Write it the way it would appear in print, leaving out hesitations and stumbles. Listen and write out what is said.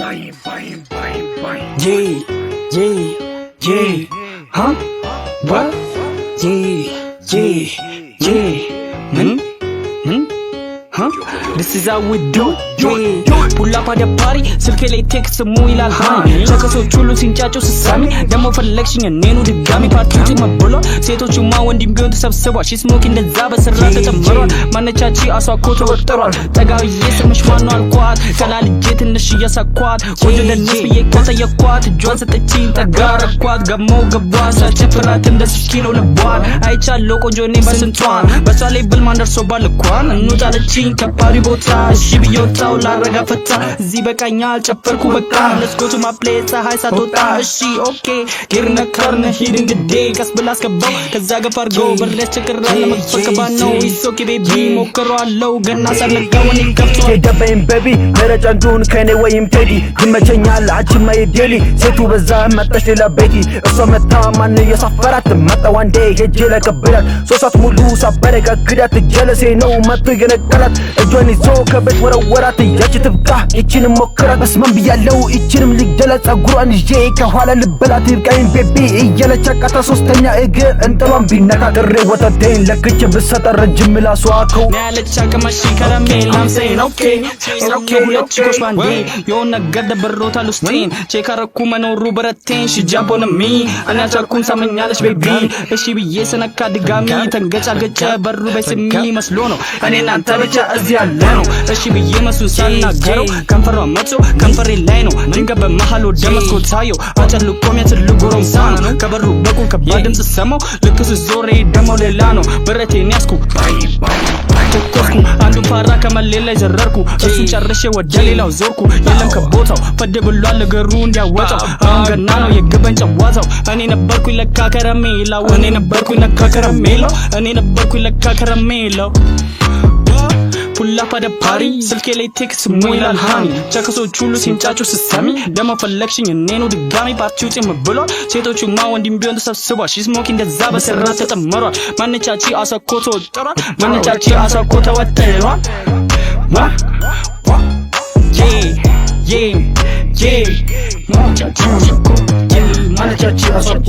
Yeah, yeah, yeah. Huh? What? Yeah, yeah, yeah. Huh? This is how we do it. Pull up at the party, ስልኬ ላይ ቴክስት ሙ ይላል ሃይ ቸከሶች ሁሉ ሲንጫጩ ስሳሚ ደሞ ፈለግሽኝ እኔኑ ድጋሚ ፓርቲው መብሎ ሴቶቹማ ወንድም ቢሆን ተሰብስቧል ሺ ስሞኪ እንደዛ በስራ ተጨምሯል ማነቻቺ አሷኮ ተወጥሯል ጠጋዬ ስምሽ ማነው አልኳት ከላልጄ ትንሽ እያሳኳት ቆንጆ ደንስ ብዬ ከጠየኳት እጇን ሰጠችኝ ጠጋረኳት ገሞ ገቧት ሳጨፍራት እንደ ስኪሎ ልቧን አይቻለው ቆንጆ እኔ በስንቷን በሷ ላይ ብል ማን ደርሶባል እንኳን እንውጣለችኝ ከባሪ ቦታ እሺ ብየወጣው ላረጋ ፈታ እዚህ በቃኛል ጨፈርኩ በቃ let's go to my place ፀሐይ ሳትወጣ እሺ ኦኬ ጊርነ ከርነ ሂድ እንግዲህ ቀስ ብላ አስገባው ከዛ ገፋርገው በርለች ችግር ለመፈከባ ነው ኢሶኪ ቤቢ ሞክሯለው ገና ሳለጋው እኔ ከፍቶ ደበይም ቤቢ መረጫንቱን ከኔ ወይም ቴዲ ይመቸኛል አቺማ የዴሊ ሴቱ በዛ መጣሽ ሌላ ቤቲ እሷ መታ ማን የሳፈራት መጣ ዋንዴ ሄጄ ለቀብላት ሶስት ሙሉ ሳበረጋ ክዳት ጀለሴ ነው መጥቶ የነቀላት እጇን ይዞ ከቤት ወረወራት ያቺ ትብቃ እቺን ሞክራት በስመን ብያለው እቺንም ልግደላት ጸጉሯን ይዤ ከኋላ ልበላት ይርቃኝ ቤቢ እያለች አቃታ ሶስተኛ እግር እንጥሏን ቢነካ ጥሬ ወተቴን ለክቼ ብሰጠ ረጅም ምላሷከው ያለች አቀማሽ ከረሜል I'm saying okay ሁለት ቺኮች ባንዴ የሆነ ነገር ደብሮታል ውስጤን ቼክ አረኩ መኖሩ በረቴን ሽጃምፖ ነሚ እኔ አልቻልኩም ሳመኛለች ቤቢ እሺ ብዬ ስነካ ድጋሚ ተንገጫገጨ በሩ በስሚ መስሎ ነው እኔ እናንተ ብቻ እዚህ ያለ ነው እሺ ብዬ መሱ ሳናገረው ከንፈሯ መጥቶ ከንፈሬ ላይ ነው ድንገት በመሃል ወደ መስኮት ታየው አጨልቆም የትልጉሮም ሳኑ ከበሩ በኩል ከባድ ድምፅ ሰማው ልክ ስዞሬ ደሞ ሌላ ነው ብረቴን ያስኩ ተኮስኩ አንዱ ፓራ ከመሌል ላይ ዘረርኩ እሱን ጨርሼ ወደ ሌላው ዞርኩ የለም ከቦታው ፈድ ብሏል እግሩ እንዲያወጣው አሁን ገና ነው የገበን ጨዋታው እኔ ነበርኩኝ ለካ ከረሜላው እኔ ነበርኩኝ ለካ ከረሜላው እኔ ነበርኩኝ ለካ ከረሜላው pull up at the party ስልኬ ላይ ቴክስት ሙ ይላል ሃኒ ቸከሶች ሁሉ ሲንጫጩ ስሳሚ ደሞ ፈለግሽኝ እኔኑ ድጋሚ ፓርቲው ብሏል ሴቶቹማ ወንድም ቢሆን ተሰብስቧል ሺ ስሞኪ እንደዛ በስራ ተጨምሯል ማነቻቺ አሳኮ ተወጥሯል ማነቻቺ አሳኮ ተወጥሯል ማነቻቺ አሳኮ